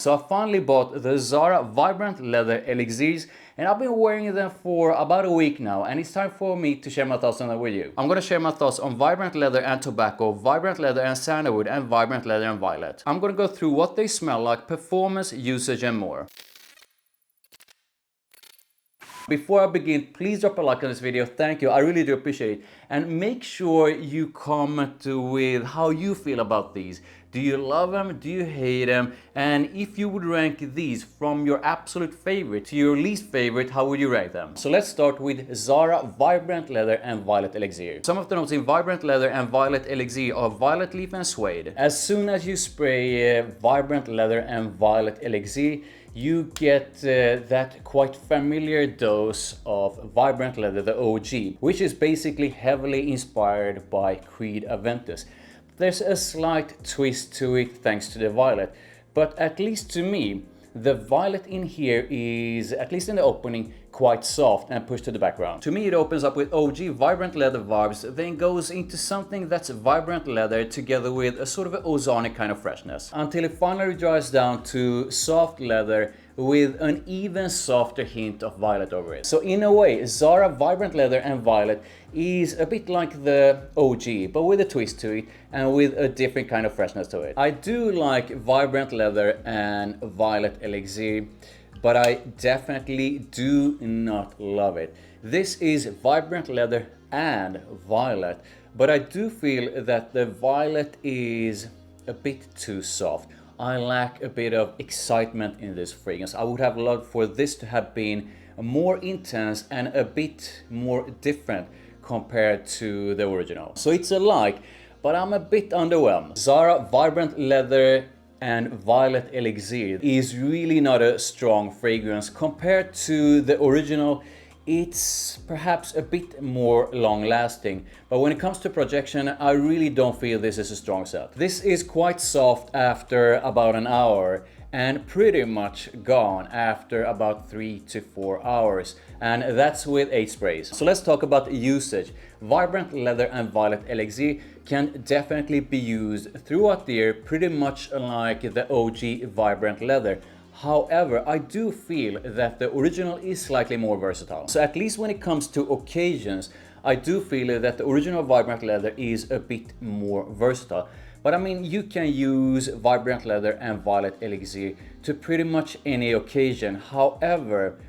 So I finally bought the Zara Vibrant Leather Elixirs, and I've been wearing them for about a week now, and it's time for me to share my thoughts on them with you. I'm gonna share my thoughts on Vibrant Leather and Tobacco, Vibrant Leather and Sandalwood, and Vibrant Leather and Violet. I'm gonna go through what they smell like, performance, usage, and more. Before I begin, please drop a like on this video, thank you, I really do appreciate it. And make sure you comment with how you feel about these. Do you love them? Do you hate them? And if you would rank these from your absolute favorite to your least favorite, how would you rank them? So let's start with Zara Vibrant Leather and Violet Elixir. Some of the notes in Vibrant Leather and Violet Elixir are violet leaf and suede. As soon as you spray Vibrant Leather and Violet Elixir, you get that quite familiar dose of Vibrant Leather, the OG, which is basically heavily inspired by Creed Aventus. There's a slight twist to it thanks to the violet, but at least to me, the violet in here is, at least in the opening, quite soft and pushed to the background. To me, it opens up with OG Vibrant Leather vibes, then goes into something that's Vibrant Leather together with a sort of an ozonic kind of freshness, until it finally dries down to soft leather with an even softer hint of violet over it. So in a way, Zara Vibrant Leather and Violet is a bit like the OG, but with a twist to it and with a different kind of freshness to it. I do like Vibrant Leather and Violet Elixir, but I definitely do not love it. This is Vibrant Leather and Violet, but I do feel that the Violet is a bit too soft. I lack a bit of excitement in this fragrance. I would have loved for this to have been more intense and a bit more different compared to the original. So it's a like, but I'm a bit underwhelmed. Zara Vibrant Leather and Violet Elixir is really not a strong fragrance. Compared to the original, it's perhaps a bit more long lasting, but when it comes to projection, I really don't feel this is a strong scent. This is quite soft after about an hour and pretty much gone after about 3 to 4 hours, and that's with 8 sprays. So let's talk about usage. Vibrant Leather and Violet Elixir can definitely be used throughout the year, pretty much like the OG Vibrant Leather. However, I do feel that the original is slightly more versatile. So at least when it comes to occasions, I do feel that the original Vibrant Leather is a bit more versatile. But I mean, you can use Vibrant Leather and Violet Elixir to pretty much any occasion. However,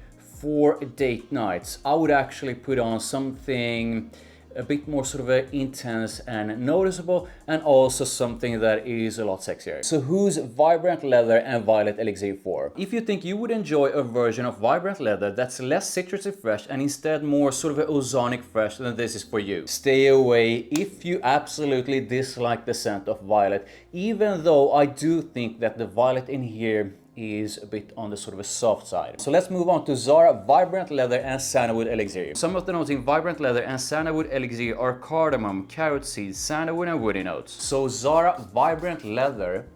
for date nights, I would actually put on something a bit more sort of intense and noticeable, and also something that is a lot sexier. So who's Vibrant Leather and Violet Elixir for? If you think you would enjoy a version of Vibrant Leather that's less citrusy fresh and instead more sort of an ozonic fresh, then this is for you. Stay away if you absolutely dislike the scent of Violet, even though I do think that the Violet in here is a bit on the sort of a soft side. So let's move on to Zara Vibrant Leather and Sandalwood Elixir. Some of the notes in Vibrant Leather and Sandalwood Elixir are cardamom, carrot seeds, sandalwood, and woody notes. So Zara Vibrant Leather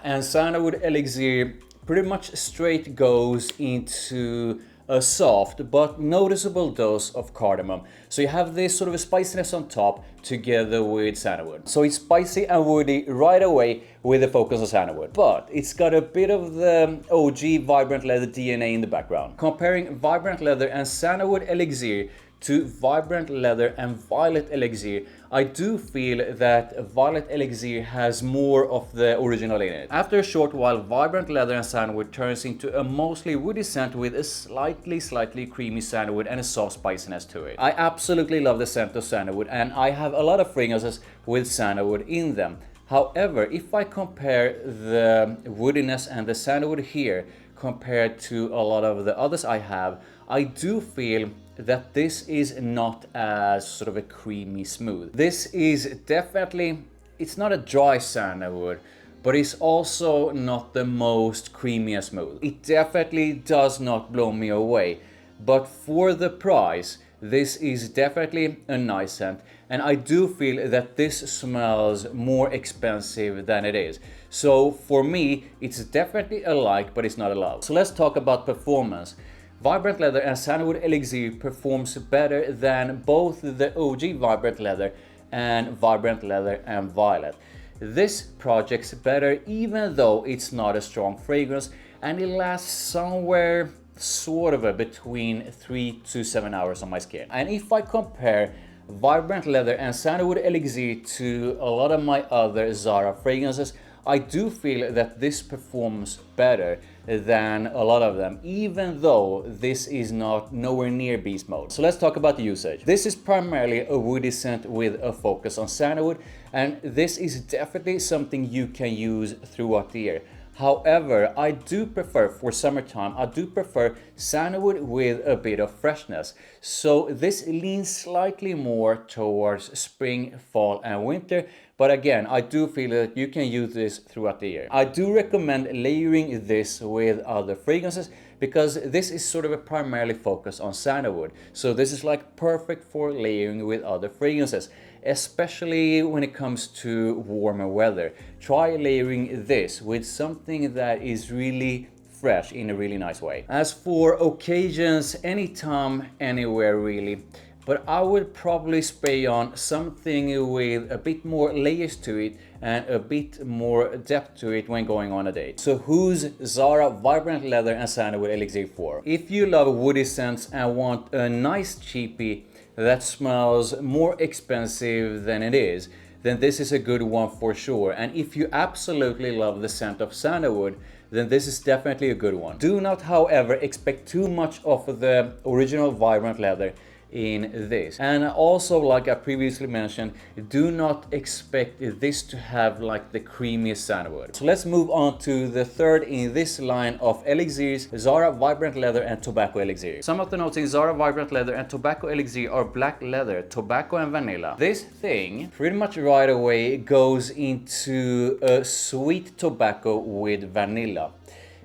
and Sandalwood Elixir pretty much straight goes into a soft but noticeable dose of cardamom. So you have this sort of a spiciness on top together with sandalwood. So it's spicy and woody right away with the focus on sandalwood. But it's got a bit of the OG Vibrant Leather DNA in the background. Comparing Vibrant Leather and Sandalwood Elixir to Vibrant Leather and Violet Elixir, I do feel that Violet Elixir has more of the original in it. After a short while, Vibrant Leather and Sandalwood turns into a mostly woody scent with a slightly creamy sandalwood and a soft spiciness to it. I absolutely love the scent of sandalwood, and I have a lot of fragrances with sandalwood in them. However, if I compare the woodiness and the sandalwood here compared to a lot of the others I have, I do feel that this is not as sort of a creamy smooth. This is definitely, it's not a dry sandalwood, but it's also not the most creamy and smooth. It definitely does not blow me away, but for the price, this is definitely a nice scent, and I do feel that this smells more expensive than it is. So for me, it's definitely a like, but it's not a love. So let's talk about performance. Vibrant Leather and Sandalwood Elixir performs better than both the OG Vibrant Leather and Vibrant Leather and Violet. this project's better even though it's not a strong fragrance, and it lasts somewhere sort of between 3 to 7 hours on my skin. And if I compare Vibrant Leather and Sandalwood Elixir to a lot of my other Zara fragrances, I do feel that this performs better than a lot of them, even though this is not nowhere near beast mode. So let's talk about the usage. This is primarily a woody scent with a focus on sandalwood, and this is definitely something you can use throughout the year. However, I do prefer, for summertime, I do prefer sandalwood with a bit of freshness. So this leans slightly more towards spring, fall and winter. But again, I do feel that you can use this throughout the year. I do recommend layering this with other fragrances because this is sort of a primarily focus on sandalwood. So this is like perfect for layering with other fragrances, especially when it comes to warmer weather. Try layering this with something that is really fresh in a really nice way. As for occasions, anytime, anywhere really, but I would probably spray on something with a bit more layers to it and a bit more depth to it when going on a date. So who's Zara Vibrant Leather and Sandalwood Elixir for? If you love woody scents and want a nice cheapie that smells more expensive than it is, then this is a good one for sure. And if you absolutely love the scent of sandalwood, then this is definitely a good one. Do not, however, expect too much of the original Vibrant Leather in this. And also, like I previously mentioned, do not expect this to have like the creamiest sandalwood. So let's move on to the third in this line of elixirs, Zara Vibrant Leather and Tobacco Elixir. Some of the notes in Zara Vibrant Leather and Tobacco Elixir are black leather, tobacco and vanilla. This thing pretty much right away goes into a sweet tobacco with vanilla.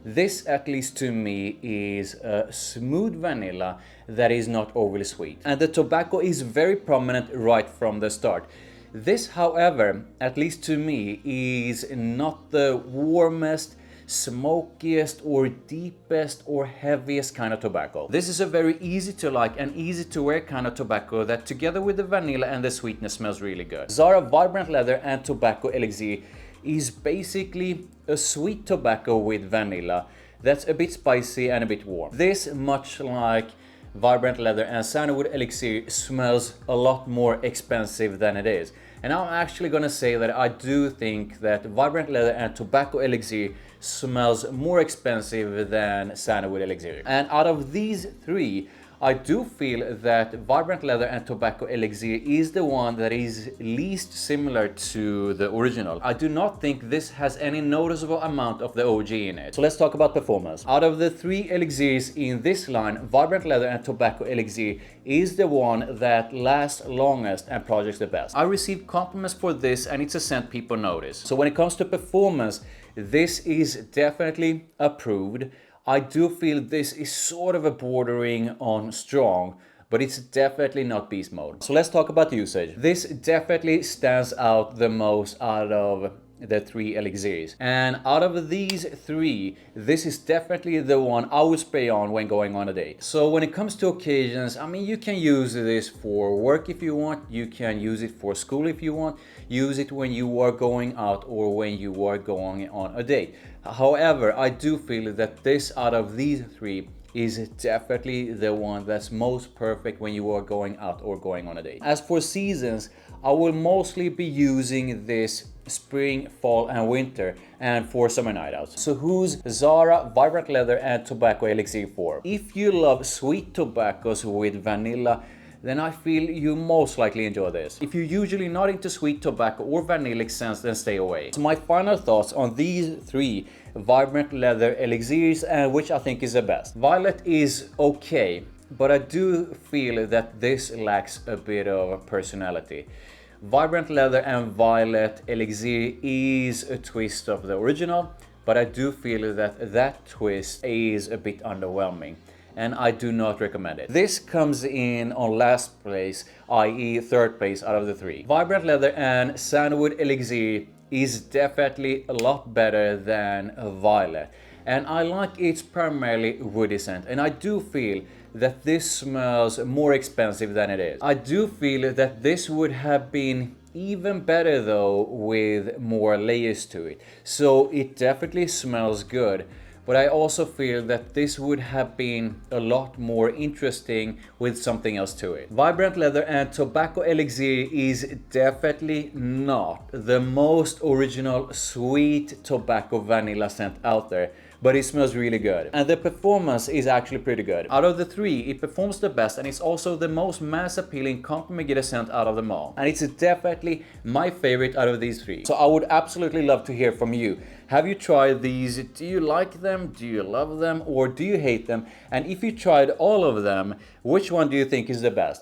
This, at least to me, is a smooth vanilla that is not overly sweet. And the tobacco is very prominent right from the start. This, however, at least to me, is not the warmest, smokiest or deepest or heaviest kind of tobacco. This is a very easy to like and easy to wear kind of tobacco that together with the vanilla and the sweetness smells really good. Zara Vibrant Leather and Tobacco Elixir is basically a sweet tobacco with vanilla that's a bit spicy and a bit warm. This, much like Vibrant Leather and Sandalwood Elixir, smells a lot more expensive than it is. And I'm actually gonna say that I do think that Vibrant Leather and Tobacco Elixir smells more expensive than Sandalwood Elixir. And out of these three, I do feel that Vibrant Leather and Tobacco Elixir is the one that is least similar to the original. I do not think this has any noticeable amount of the OG in it. So let's talk about performance. Out of the three elixirs in this line, Vibrant Leather and Tobacco Elixir is the one that lasts longest and projects the best. I received compliments for this and it's a scent people notice. So when it comes to performance, this is definitely approved. I do feel this is sort of a bordering on strong, but it's definitely not beast mode. So let's talk about usage. This definitely stands out the most out of the three elixirs. And out of these three, this is definitely the one I would spray on when going on a date. So when it comes to occasions, I mean, you can use this for work if you want, you can use it for school if you want, use it when you are going out or when you are going on a date. However, I do feel that this out of these three is definitely the one that's most perfect when you are going out or going on a date. As for seasons, I will mostly be using this spring, fall and winter, and for summer night outs. So who's Zara Vibrant Leather and Tobacco Elixir for? If you love sweet tobaccos with vanilla, then I feel you most likely enjoy this. If you're usually not into sweet tobacco or vanillic scents, then stay away. So my final thoughts on these three Vibrant Leather elixirs, and which I think is the best. Violet is okay, but I do feel that this lacks a bit of personality. Vibrant Leather and Violet Elixir is a twist of the original, but I do feel that that twist is a bit underwhelming, and I do not recommend it. This comes in on last place, i.e. third place out of the three. Vibrant Leather and Sandalwood Elixir is definitely a lot better than Violet, and I like its primarily woody scent, and I do feel that this smells more expensive than it is. I do feel that this would have been even better though with more layers to it. So it definitely smells good. But I also feel that this would have been a lot more interesting with something else to it. Vibrant Leather and Tobacco Elixir is definitely not the most original sweet tobacco vanilla scent out there, but it smells really good. And the performance is actually pretty good. Out of the three, it performs the best, and it's also the most mass appealing compliment getter scent out of them all. And it's definitely my favorite out of these three. So I would absolutely love to hear from you. Have you tried these? Do you like them? Do you love them? Or do you hate them? And if you tried all of them, which one do you think is the best?